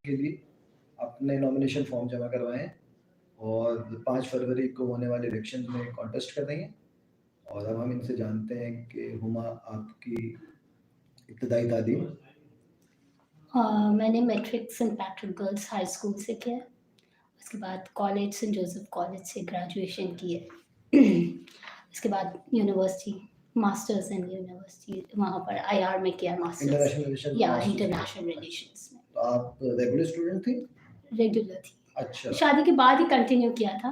के लिए अपने नॉमिनेशन फॉर्म जमा करवाएँ हैं और 5 फरवरी को होने वाले इलेक्शंस में कॉन्टेस्ट कर रही हैं। और अब हम इनसे जानते हैं कि हुमा आपकी इब्तदाई तालीम मैंने matric Saint Patrick girls high school से किया है। उसके बाद कॉलेज सेंट जोसेफ कॉलेज से ग्रेजुएशन की है। उसके बाद यूनिवर्सिटी मास्टर्स इन यूनिवर्सिटी वहाँ पर आईआर में किया मास्टर्स इंटरनेशनल रिलेशन या मास्टर्स इंटरनेशनल रिलेशंस में। तो आप रेगुलर स्टूडेंट थी? रेगुलर थी। अच्छा। शादी के बाद ही कंटिन्यू किया था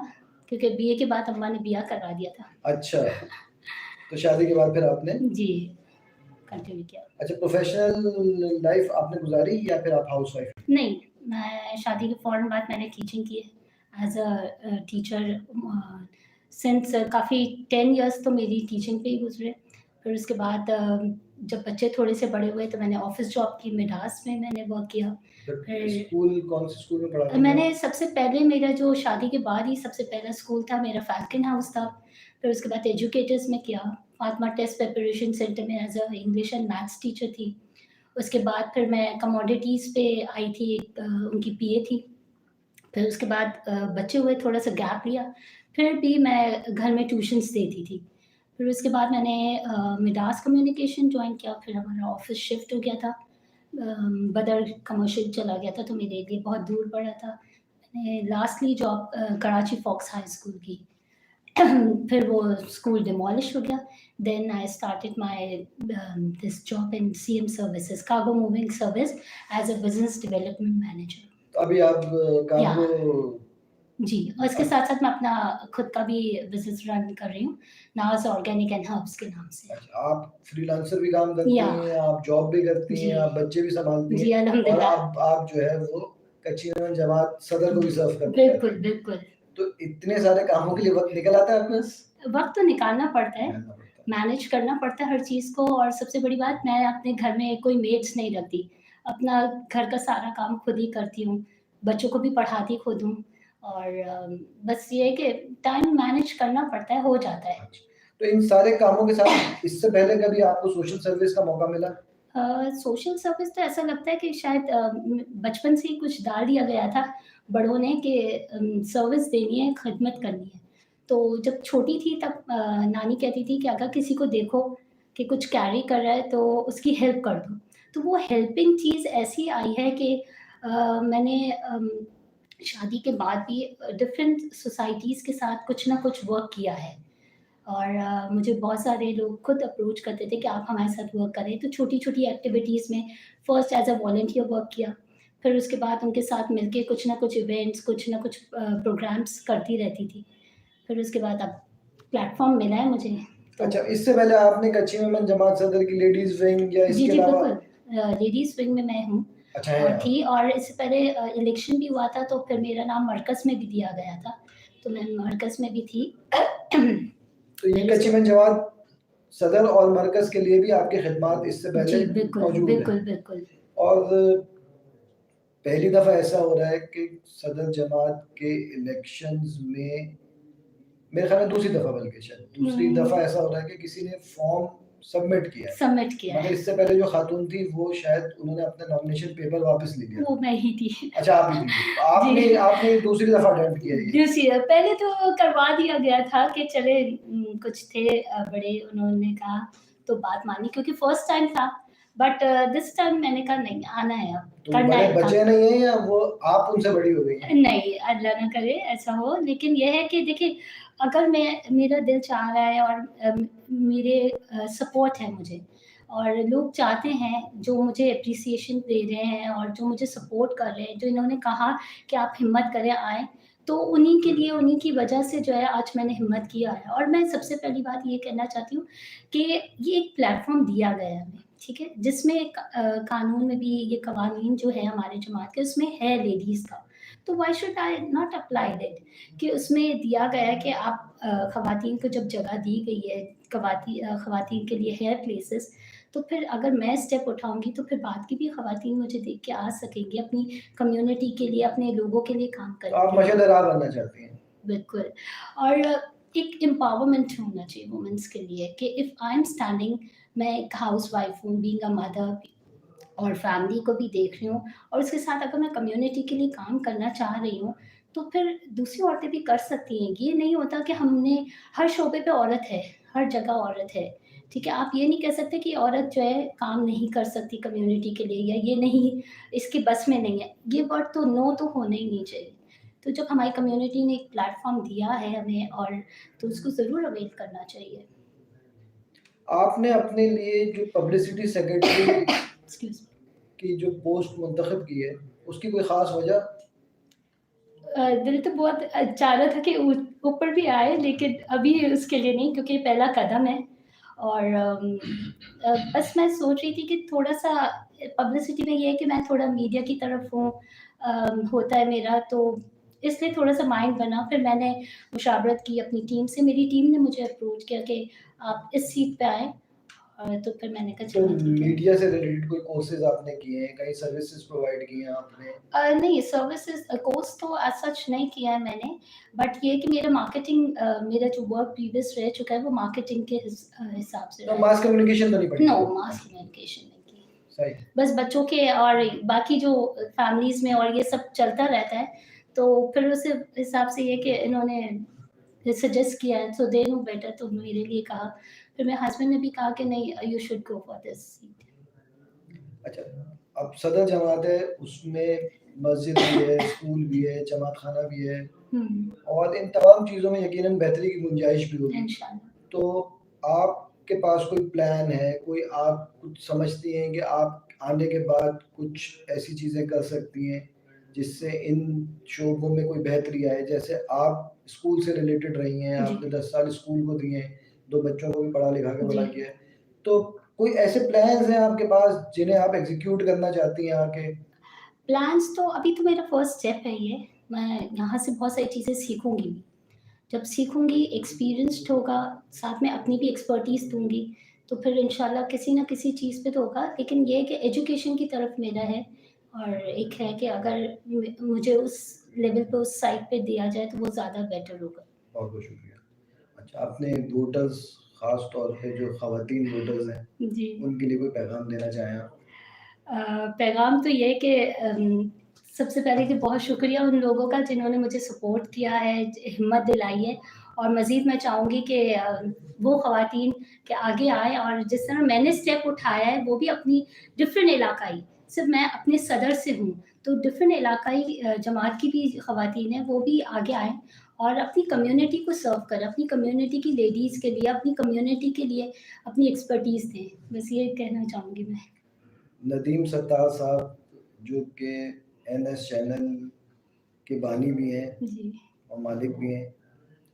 क्योंकि बीए के बाद अम्मा ने बिया करवा दिया था। अच्छा, तो शादी के बाद फिर आपने जी कंटिन्यू किया। अच्छा प्रोफेशनल लाइफ आपने गुजारी या फिर आप हाउसवाइफ? नहीं, मैं शादी के फ़ौरन बाद मैंने टीचिंग की है एज़ अ टीचर सिंस काफ़ी 10 इयर्स तो मेरी टीचिंग पे ही गुज़रे। फिर उसके बाद जब बच्चे थोड़े से बड़े हुए तो मैंने ऑफ़िस जॉब की, मिडास में मैंने वर्क किया। फिर फिर स्कूल कौन से स्कूल में पढ़ाती थी मैंने आप? सबसे पहले मेरा जो शादी के बाद ही सबसे पहला स्कूल था मेरा फैल्कन हाउस था। फिर उसके बाद एजुकेटर्स में किया, फातिमा टेस्ट प्रिपरेशन सेंटर में as a English and maths teacher थी। उसके बाद फिर मैं कमोडिटीज़ पे आई थी, उनकी पीए थी। फिर उसके बाद बच्चे हुए, थोड़ा-सा गैप लिया, फिर भी मैं घर में ट्यूशन्स देती थी। फिर उसके बाद मैंने मिडास कम्युनिकेशन जॉइन किया, फिर हमारा ऑफ़िस शिफ्ट हो गया था। बदर कमर्शियल चला गया था, तो मेरे लिए बहुत दूर पड़ा था। मैंने lastly job Karachi Fox high school की। फिर वो स्कूल डिमोलिश हो गया। Then I started my this job in CM services, cargo moving service as a business development manager. तो अभी आप या कार्गो जी, और इसके साथ-साथ मैं अपना खुद का भी बिज़नेस रन कर रही हूँ, नाज़ ऑर्गेनिक एंड हर्ब्स के नाम से। अच्छा, आप फ्रीलांसर भी काम करती या हैं, आप जॉब भी करती जी, हैं, आप बच्चे भी सँभालती जी हैं और अल्हम्दुलिल्लाह। अब आप जो है वो कच्ची नमन जमात सदर को भी सर्व करने जा रही बिल्कुल, हैं। बिल्कुल। तो इतने सारे कामों के लिए वक़्त निकल आता है आपके पास? वक़्त तो निकालना पड़ता है, निकालना पड़ता है। मैनेज करना पड़ता है हर चीज़ को, और सबसे बड़ी बात, मैं अपने घर में कोई मेड्स नहीं रखती। अपना घर का सारा काम खुद ही करती हूँ, बच्चों को भी पढ़ाती खुद हूँ, और बस ये है कि टाइम मैनेज करना पड़ता है, हो जाता है। अच्छा, तो इन सारे कामों के साथ इससे पहले कभी आपको सोशल सर्विस का मौका मिला? सोशल सर्विस तो ऐसा लगता है कि शायद बचपन से ही कुछ डाल दिया गया था बड़ों ने कि सर्विस देनी है, खिदमत करनी है। तो जब छोटी थी तब नानी कहती थी कि अगर किसी को देखो कि कुछ कैरी कर रहा है तो उसकी हेल्प कर दो। तो वो हेल्पिंग चीज़ ऐसी आई है कि मैंने शादी के बाद भी डिफरेंट सोसाइटीज़ के साथ कुछ ना कुछ वर्क किया है। और मुझे बहुत सारे लोग खुद अप्रोच करते थे कि आप हमारे साथ वर्क करें, तो छोटी-छोटी एक्टिविटीज़ में first as a volunteer work किया, फिर उसके बाद उनके साथ मिलके कुछ ना कुछ इवेंट्स, कुछ ना कुछ प्रोग्राम्स करती रहती थी। फिर उसके बाद अब प्लेटफ़ॉर्म मिला है मुझे, तो अच्छा, इससे पहले आपने कच्ची नमन जमात सदर की लेडीज़ विंग या जी, इसके जी, अलावा बिल्कुल। लेडीज़ विंग में मैं हूँ अच्छा है और आप। थी, और इससे पहले इलेक्शन भी हुआ था, तो फिर मेरा नाम मरकज़ में भी दिया गया था, तो मैं मरकज़ में भी थी। तो ये फिर कच्ची उसके नमन जमात सदर और मरकज़ के लिए भी आपकी खिदमात इससे जी, पहले बिल्कुल, मौजूद हैं। बिल्कुल, बिल्कुल। और पहली दफ़ा ऐसा हो रहा है कि सदर जमात के इलेक्शंस में मेरे ख़्याल में दूसरी दफ़ा बल्कि शायद दूसरी दफ़ा ऐसा हो रहा है कि किसी ने फॉर्म सबमिट किया है। सबमिट किया मगर है, इससे पहले जो खातून थी वो शायद उन्होंने अपना नॉमिनेशन पेपर वापस ले लिया वो था। मैं ही थी। अच्छा आप ही थी। तो आपने जी, आपने दूसरी दफ़ा अटेम्प्ट किया है ये। दूसरी पहले तो करवा दिया गया था कि चले, कुछ थे बड़े, उन्होंने कहा तो बात मानी क्योंकि फर्स्ट टाइम था, बट दिस टाइम मैंने कहा नहीं, आना है अब, तो वो करना बड़े है बचे काम। नहीं हैं या वो आप उनसे बड़ी हो गई हैं? नहीं, अल्लाह ना करे ऐसा हो, लेकिन ये है कि देखिए, अगर मेरा दिल चाह रहा है और मेरे सपोर्ट है मुझे, और लोग चाहते हैं, जो मुझे एप्रिसिएशन दे रहे हैं और जो मुझे सपोर्ट कर रहे हैं, जो इन्होंने कहा कि आप हिम्मत करें, आएँ, तो उन्हीं के लिए, उन्हीं की वजह से जो है आज मैंने हिम्मत किया है। और मैं सबसे पहली बात ये कहना चाहती हूँ कि ये एक प्लेटफ़ॉर्म दिया गया है हमें, ठीक है? जिसमें कानून में भी ये कवानीन जो है हमारे जमात के, उसमें है लेडीज़ का। तो why should I not applied it, कि उसमें दिया गया है कि आप ख़वातीन को जब जगह दी गई है, ख़वातीन के लिए है प्लेसेस, तो फिर अगर मैं स्टेप उठाऊँगी तो फिर बाद की भी ख़वातीन मुझे देख के आ सकेंगी, अपनी कम्युनिटी के लिए, अपने लोगों के लिए काम तो करने आप के लिए। मशहूर बनना चाहती हैं। बिल्कुल। और एक एम्पावरमेंट होना चाहिए वुमेन्स के लिए कि इफ़ आई एम स्टैंडिंग, मैं एक हाउसवाइफ़ हूँ, बीइंग अ मदर, और फैमिली को भी देख रही हूँ और उसके साथ अगर मैं कम्युनिटी के लिए काम करना चाह रही हूँ, तो फिर दूसरी औरतें भी कर सकती हैं। ये नहीं होता कि हमने हर शोबे पे औरत है, हर जगह औरत है, ठीक है? आप ये नहीं कह सकते कि औरत जो है काम नहीं कर सकती कम्युनिटी के लिए या ये नहीं इसके बस में नहीं है। ये वर्ड तो नो तो होना ही नहीं चाहिए। तो जब हमारी कम्युनिटी ने एक प्लेटफ़ॉर्म दिया है हमें और तो उसको ज़रूर अवेल करना चाहिए। आपने अपने लिए जो पब्लिसिटी सेक्रेटरी एक्सक्यूज़ मी। की जो पोस्ट मुंतखब की है, उसकी कोई ख़ास वजह? दिल तो बहुत चाह रहा था कि ऊपर भी आए लेकिन अभी उसके लिए नहीं क्योंकि ये पहला कदम है और बस मैं सोच रही थी कि थोड़ा-सा पब्लिसिटी में ये है कि मैं थोड़ा मीडिया की तरफ हूँ होता है मेरा तो इसलिए थोड़ा-सा माइंड बना फिर मैंने मुशावरत की अपनी टीम से, मेरी टीम ने मुझे अप्रोच किया कि आप इस सीट पे आएँ तो फिर मैंने कहा तो चलो ठीक है। मीडिया से रिलेटेड कोई कोर्सेज़ आपने किए हैं, कहीं सर्विसेज़ प्रोवाइड की हैं आपने? नहीं सर्विसेज़ कोर्स तो एज़ सच नहीं किया है मैंने, बट ये है कि मेरा मार्केटिंग मेरा जो वर्क प्रीवियस रह चुका है वो मार्केटिंग के हिसाब से तो रहा मास है। कम्युनिकेशन तो नहीं पढ़ी नो थी? मास कम्युनिकेशन नहीं की। सही। बस बच्चों के और बाकी जो फैमिलीज़ में और ये सब चलता रहता है, तो फिर उस हिसाब से ये कि इन्होंने सजेस्ट किया है, सो दे नो बेटर तो मेरे लिए कहा। फिर मेरे हस्बैंड ने भी कहा कि नहीं you should go for this seat. अच्छा, अब सदर जमात है, उसमें मस्जिद भी है, स्कूल भी है, जमात खाना भी है हुँ, और इन तमाम चीज़ों में यकीनन बेहतरी की गुंजाइश भी होगी। इंशाल्लाह। तो आपके पास कोई प्लान है, कोई आप कुछ समझती हैं कि आप आने के बाद कुछ ऐसी चीज़ें कर सकती हैं, जिससे इन शोबों में कोई बेहतरी आए? जैसे आप स्कूल से रिलेटेड रही हैं, जी, आपने 10 साल स्कूल को दिए हैं, 2 बच्चों को भी पढ़ा-लिखा के जी। बड़ा किया है। तो कोई ऐसे प्लान्स हैं आपके पास जिन्हें आप एग्ज़ीक्यूट करना चाहती हैं आके? प्लान्स तो अभी तो मेरा फर्स्ट स्टेप है ये। मैं यहाँ से बहुत सारी चीज़ें सीखूँगी भी। जब सीखूँगी, एक्सपीरियंस्ड होगा, साथ में अपनी भी एक्सपर्टीज़ दूँगी, तो फिर इंशाल्लाह किसी न किसी चीज़ पे तो होगा। लेकिन ये है कि एजुकेशन की तरफ मेरा है और एक है कि अगर मुझे उस लेवल पे, उस साइट पे दिया जाए, तो वो ज़्यादा बेटर होगा। बहुत-बहुत शुक्रिया। अच्छा, आपने वोटर्स ख़ास तौर पे जो ख़वातीन वोटर्स हैं, जी। उनके लिए कोई पैगाम देना चाहें आप? पैगाम तो ये है कि सबसे पहले कि बहुत शुक्रिया उन लोगों का जिन्होंने मुझे सपोर्ट किया है, हिम्मत दिलाई है और मज़ीद मैं चाहूँगी कि वो ख़वातीन कि आगे आएँ और जिस तरह मैंने स्टेप उठाया है, वो भी अपनी डिफरेंट इलाकाई, सिर्फ़ मैं अपने सदर से हूँ, तो डिफरेंट इलाकाई जमात की भी ख़वातीन हैं, वो भी आगे आएँ और अपनी कम्युनिटी को सर्व करें, अपनी कम्युनिटी की लेडीज़ के लिए, अपनी कम्युनिटी के लिए अपनी एक्सपर्टीज़ दें। बस ये कहना चाहूँगी मैं। नदीम सत्तार साहब जो कि एनएस चैनल के बानी भी हैं जी। और मालिक भी हैं,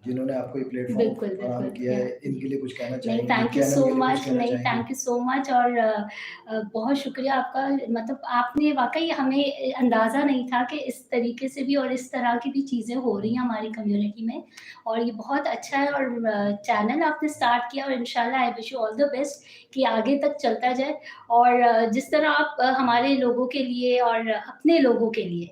जिन्होंने आपको ये प्लेटफ़ॉर्म बिल्कुल, फराहम बिल्कुल। किया या है, जी। इनके लिए कुछ कहना नहीं चाहेंगी? थैंक यू चैनल सो के लिए कुछ मच कहना नहीं चाहेंगी? थैंक यू सो मच और बहुत शुक्रिया आपका मतलब आपने वाक़ई हमें अंदाज़ा नहीं था कि इस तरीके से भी और इस तरह की भी चीज़ें हो रही हैं हमारी कम्युनिटी में और ये बहुत अच्छा है और चैनल आपने स्टार्ट किया और इंशाल्लाह I wish you all the best कि आगे तक चलता जाए और जिस तरह आप हमारे लोगों के लिए और अपने लोगों के लिए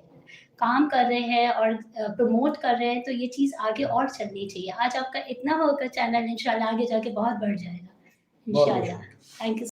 काम कर रहे हैं और प्रमोट कर रहे हैं, तो ये चीज़ आगे और चलनी चाहिए। आज आपका इतना होगा चैनल इंशाल्लाह आगे जाके बहुत बढ़ जाएगा। बहुत-बहुत इंशाल्लाह। शुक्रिया। Thank you